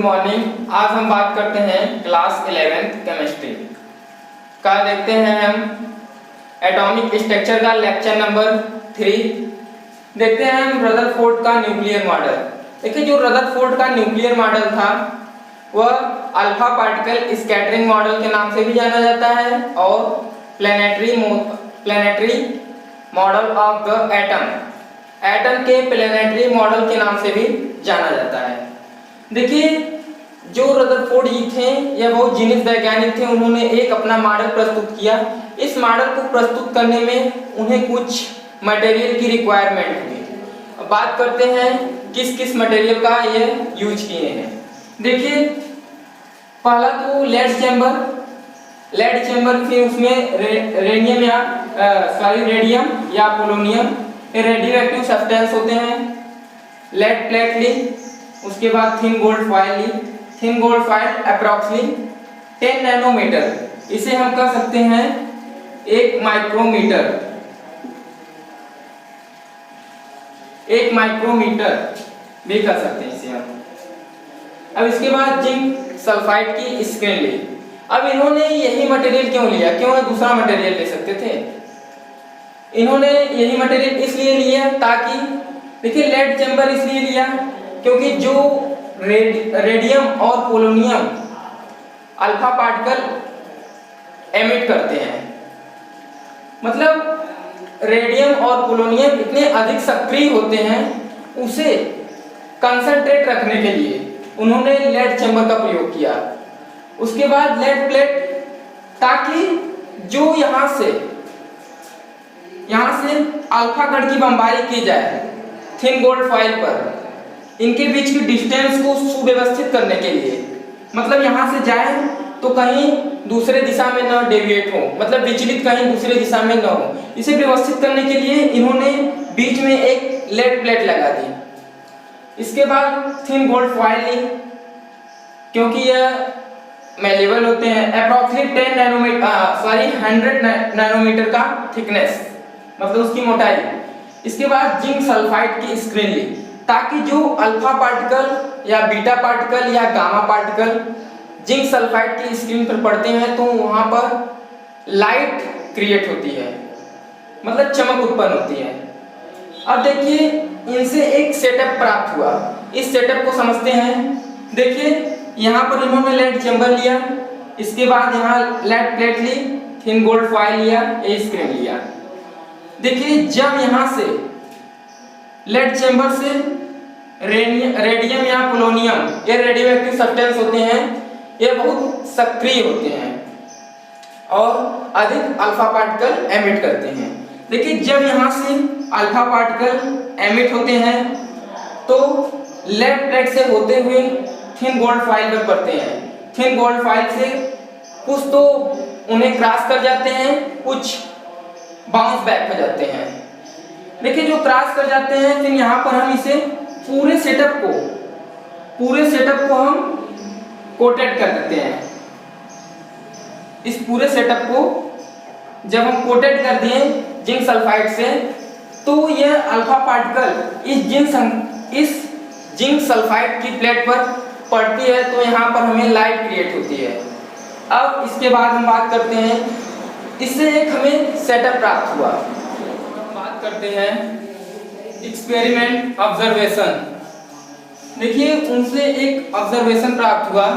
Morning. आज हम बात करते हैं क्लास 11th केमिस्ट्री का। देखते हैं हम एटॉमिक स्ट्रक्चर का लेक्चर नंबर 3। देखते हैं हम रदरफोर्ड का न्यूक्लियर मॉडल। देखिए, जो रदरफोर्ड का न्यूक्लियर मॉडल था वह अल्फा पार्टिकल स्कैटरिंग मॉडल के नाम से भी जाना जाता है और planetary model of the atom के प्लैनेटरी मॉडल के नाम से भी जाना जाता है। देखिए, जो रदरफोर्ड जी थे यह बहुत जीनियस वैज्ञानिक थे। उन्होंने एक अपना मॉडल प्रस्तुत किया। इस मॉडल को प्रस्तुत करने में उन्हें कुछ मटेरियल की रिक्वायरमेंट हुई। अब बात करते हैं किस किस मटेरियल का ये यूज किए हैं। देखिए, पहला तो लेड चैम्बर, फिर उसमें रेडियम या पोलोनियम, रेडियो एक्टिव सब्सटेंस होते हैं। लेड प्लेट ली, उसके बाद thin gold file approximately 10 nanometre, इसे हम कह सकते हैं 1 माइक्रोमीटर भी कह सकते हैं इसे हम। अब इसके बाद जिंक सल्फाइड की स्क्रीन ली। अब इन्होंने यही मटेरियल क्यों लिया, क्यों दूसरा मटेरियल ले सकते थे। इन्होंने यही मटेरियल इसलिए लिया ताकि, देखिए, लेड चैम्बर इसलिए लिया क्योंकि जो रेडियम और पोलोनियम अल्फा पार्टिकल एमिट करते हैं, मतलब रेडियम और पोलोनियम इतने अधिक सक्रिय होते हैं, उसे कंसंट्रेट रखने के लिए उन्होंने लेड चैम्बर का प्रयोग किया। उसके बाद लेड प्लेट, ताकि जो यहाँ से अल्फा कण की बमबारी की जाए थिन गोल्ड फॉइल पर, इनके बीच की डिस्टेंस को सुव्यवस्थित करने के लिए, मतलब यहाँ से जाए तो कहीं दूसरे दिशा में न डेविएट हो, मतलब विचलित कहीं दूसरे दिशा में न हो, इसे व्यवस्थित करने के लिए इन्होंने बीच में एक लेड प्लेट लगा दी। इसके बाद थिन गोल्ड फॉइल ली, क्योंकि यह मेलेबल होते हैं। अप्रॉक्सिमेटली 100 नैनोमीटर का थिकनेस, मतलब उसकी मोटाई। इसके बाद जिंक सल्फाइड की स्क्रीन ली, ताकि जो अल्फा पार्टिकल या बीटा पार्टिकल या गामा पार्टिकल जिंक सल्फाइड की स्क्रीन पर पड़ते हैं तो वहां पर लाइट क्रिएट होती है, मतलब चमक उत्पन्न होती है। अब देखिए, इनसे एक सेटअप प्राप्त हुआ। इस सेटअप को समझते हैं। देखिए, यहाँ पर इन्होंने लेड चैम्बर लिया, इसके बाद यहाँ लेड प्लेट ली, थिन गोल्ड फॉइल लिया, ये स्क्रीन लिया। देखिए, जब यहाँ से लेड चैम्बर से रेडियम या पोलोनियम, ये रेडियो एक्टिव सब्सटेंस होते हैं, ये बहुत सक्रिय होते हैं और अधिक अल्फा पार्टिकल एमिट करते हैं। देखिए, जब यहाँ से अल्फा पार्टिकल एमिट होते हैं तो लेड प्लेट से होते हुए थिन गोल्ड फाइल पर पड़ते हैं। थिन गोल्ड फाइल से कुछ तो उन्हें क्रॉस कर जाते हैं, कुछ बाउंस बैक हो जाते हैं। देखिए, जो क्रॉस कर जाते हैं, फिर यहाँ पर हम इसे पूरे सेटअप को हम कोटेड कर देते हैं। इस पूरे सेटअप को जब हम कोटेड कर दिए जिंक सल्फाइड से, तो यह अल्फा पार्टिकल इस जिंक सल्फाइड की प्लेट पर पड़ती है, तो यहाँ पर हमें लाइट क्रिएट होती है। अब इसके बाद हम बात करते हैं, इससे एक हमें सेटअप प्राप्त हुआ। हम बात करते हैं एक्सपेरिमेंट ऑब्जर्वेशन। देखिए, उनसे एक ऑब्जर्वेशन प्राप्त हुआ।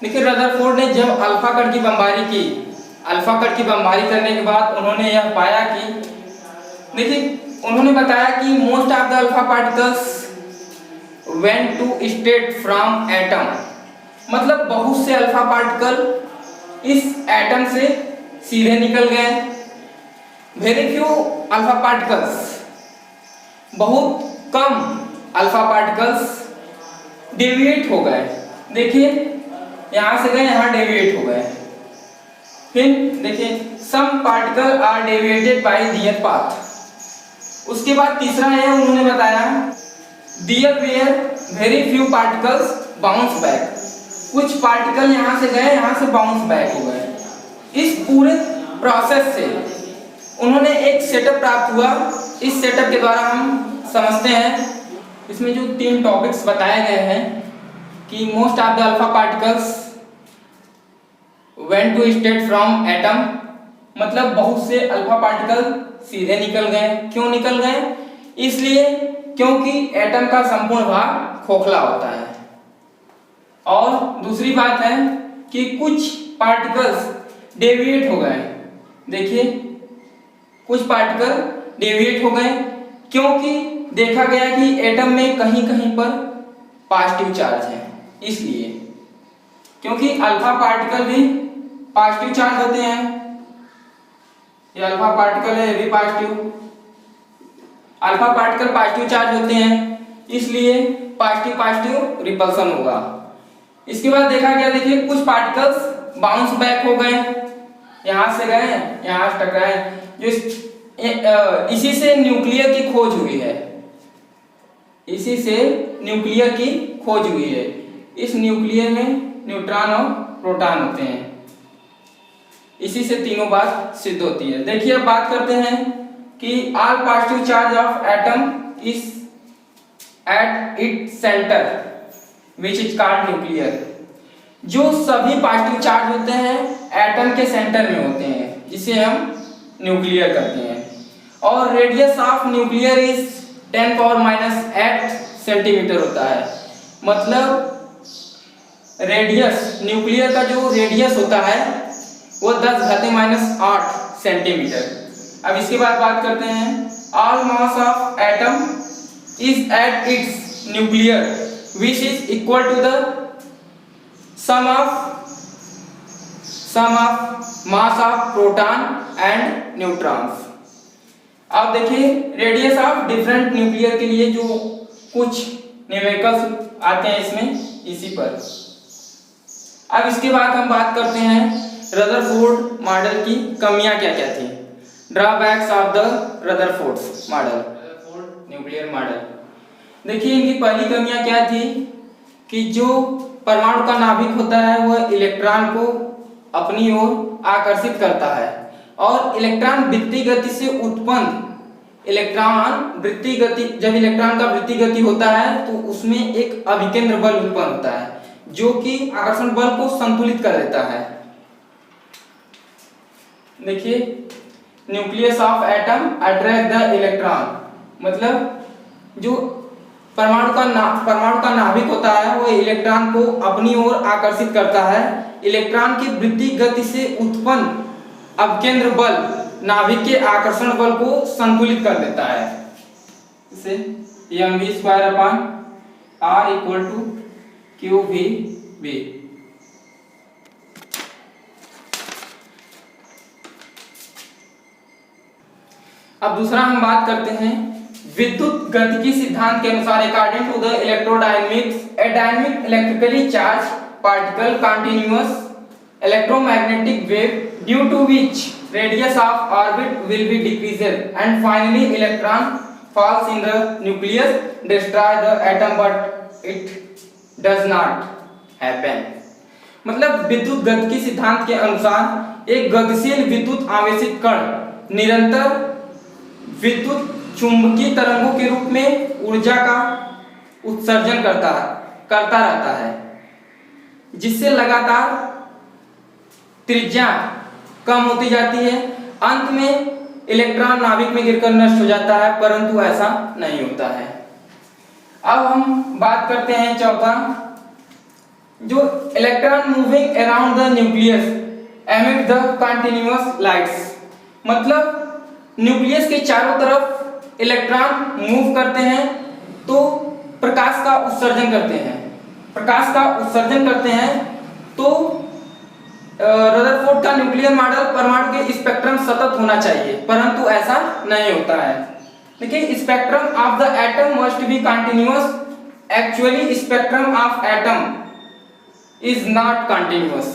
देखिए, रदरफोर्ड ने जब अल्फा कण की बमबारी की, अल्फा कण की बमबारी करने के बाद उन्होंने यह पाया कि, देखिए, उन्होंने बताया कि most of the alpha particles went to state from atom, मतलब बहुत से अल्फा पार्टिकल इस एटम से सीधे निकल गए। वेरी फ्यू अल्फा पार्टिकल्स, बहुत कम अल्फा पार्टिकल्स डेविएट हो गए। देखिए, यहाँ से गए, यहाँ डेविएट हो गए। फिर देखिए, some particle are deviated by their path. उसके बाद तीसरा है, उन्होंने बताया there were very few particles bounce back, कुछ पार्टिकल यहाँ से गए, यहाँ से बाउंस बैक हो गए। इस पूरे प्रोसेस से उन्होंने एक सेटअप प्राप्त हुआ। इस सेटअप के द्वारा हम समझते हैं, इसमें जो 3 टॉपिक्स बताए गए हैं, कि most of the alpha particles went to state from atom, मतलब बहुत से अल्फा पार्टिकल सीधे निकल गए। क्यों निकल गए? इसलिए क्योंकि एटम का संपूर्ण भाग खोखला होता है। और दूसरी बात है कि कुछ पार्टिकल्स डेविएट हो गए। देखिए कुछ पार्टिकल डेविएट हो गए क्योंकि देखा गया कि एटम में कहीं कहीं पर पॉजिटिव चार्ज है, इसलिए क्योंकि अल्फा पार्टिकल भी पॉजिटिव चार्ज होते हैं। ये अल्फा पार्टिकल है, ये भी positive, alpha particle positive charge होते हैं, इसलिए पॉजिटिव पॉजिटिव रिपल्सन होगा। इसके बाद देखा गया, देखिए कुछ पार्टिकल्स बाउंस बैक हो गए, यहां से गए यहां से टकराए, जो इसी से न्यूक्लियर की खोज हुई है, इसी से न्यूक्लियर की खोज हुई है। इस न्यूक्लियर में न्यूट्रॉन और प्रोटॉन होते हैं, इसी से तीनों बात सिद्ध होती है। देखिए अब बात करते हैं कि all positive charge of atom is at its centre which is called nuclear. जो सभी पॉजिटिव चार्ज होते हैं एटम के सेंटर में होते हैं, जिसे हम न्यूक्लियर कहते हैं। और radius of nuclear is 10⁻⁸ centimetre होता है। मतलब रेडियस, न्यूक्लियर का जो रेडियस होता है वो 10⁻⁸ सेंटीमीटर। अब इसके बाद बात करते हैं, all mass of atom is at its nuclear which is equal to the sum of mass of proton and neutrons. अब देखिए रेडियस ऑफ डिफरेंट न्यूक्लियर के लिए जो कुछ न्यूमेरिकल्स आते हैं इसमें, इसी पर। अब इसके बाद हम बात करते हैं रदरफोर्ड मॉडल की कमियां क्या क्या थी, drawbacks of the Rutherford model, Rutherford nuclear model. देखिए इनकी पहली कमियां क्या थी कि जो परमाणु का नाभिक होता है वह इलेक्ट्रॉन को अपनी ओर आकर्षित करता है, और इलेक्ट्रॉन वृत्तीय गति से उत्पन्न जब इलेक्ट्रॉन का वृत्तीय गति होता है तो उसमें एक अभिकेंद्र बल उत्पन्न होता है जो कि आकर्षण बल को संतुलित कर देता है। देखिए nucleus of atom attract the electron, मतलब जो परमाणु का नाभिक होता है वो इलेक्ट्रॉन को अपनी ओर आकर्षित करता है। इलेक्ट्रॉन की वृत्तीय गति से उत्पन्न अभिकेंद्र बल नाभिक के आकर्षण बल को संतुलित कर देता है। इसे mv²/r = qvb। अब दूसरा हम बात करते हैं विद्युत गतिकी सिद्धांत के अनुसार, according to the electrodynamics, a dynamic electrically charge particle continuous electromagnetic wave due to which radius of orbit will be decreased and finally electron falls in the nucleus, destroy the atom, but it does not happen। मतलब विद्युत गतिकी सिद्धांत के अनुसार एक गतिशील विद्युत आवेशित कण निरंतर विद्युत चुंबकीय तरंगों के रूप में ऊर्जा का उत्सर्जन करता रहता है, जिससे लगातार त्रिज्या कम होती जाती है। अंत में इलेक्ट्रॉन नाभिक में गिरकर नष्ट हो जाता है, परंतु ऐसा नहीं होता है। अब हम बात करते हैं चौथा, जो electron moving around the nucleus emit the continuous lights. मतलब न्यूक्लियस के चारों तरफ इलेक्ट्रॉन मूव करते हैं तो प्रकाश का उत्सर्जन करते हैं तो रदरफोर्ड का न्यूक्लियर मॉडल परमाणु के स्पेक्ट्रम सतत होना चाहिए, परंतु ऐसा नहीं होता है। देखिए spectrum of the atom must be continuous, actually spectrum of atom is not continuous,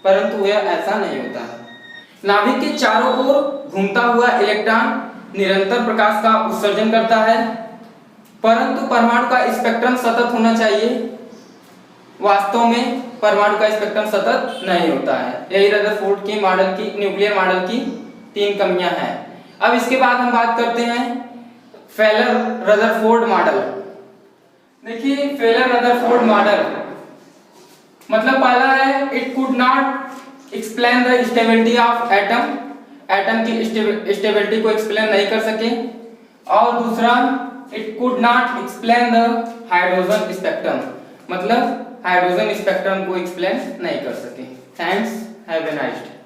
परंतु यह ऐसा नहीं होता है। नाभिक के चारों ओर घूमता हुआ इलेक्ट्रॉन निरंतर प्रकाश का उत्सर्जन करता है, परंतु परमाणु का स्पेक्ट्रम सतत होना चाहिए। वास्तव में परमाणु का स्पेक्ट्रम सतत नहीं होता है। यही रदरफोर्ड के मॉडल की, न्यूक्लियर मॉडल की 3 कमियां हैं। अब इसके बाद हम बात करते हैं फेलर रदरफोर्ड मॉडल। देखिए फेलर रदरफोर्ड मॉडल मतलब पहला है it could not explain the stability of atom, atom की स्टेबिलिटी को एक्सप्लेन नहीं कर सके। और दूसरा it could not explain the hydrogen spectrum, मतलब हाइड्रोजन स्पेक्ट्रम को एक्सप्लेन नहीं कर सके। Thanks, have a nice day.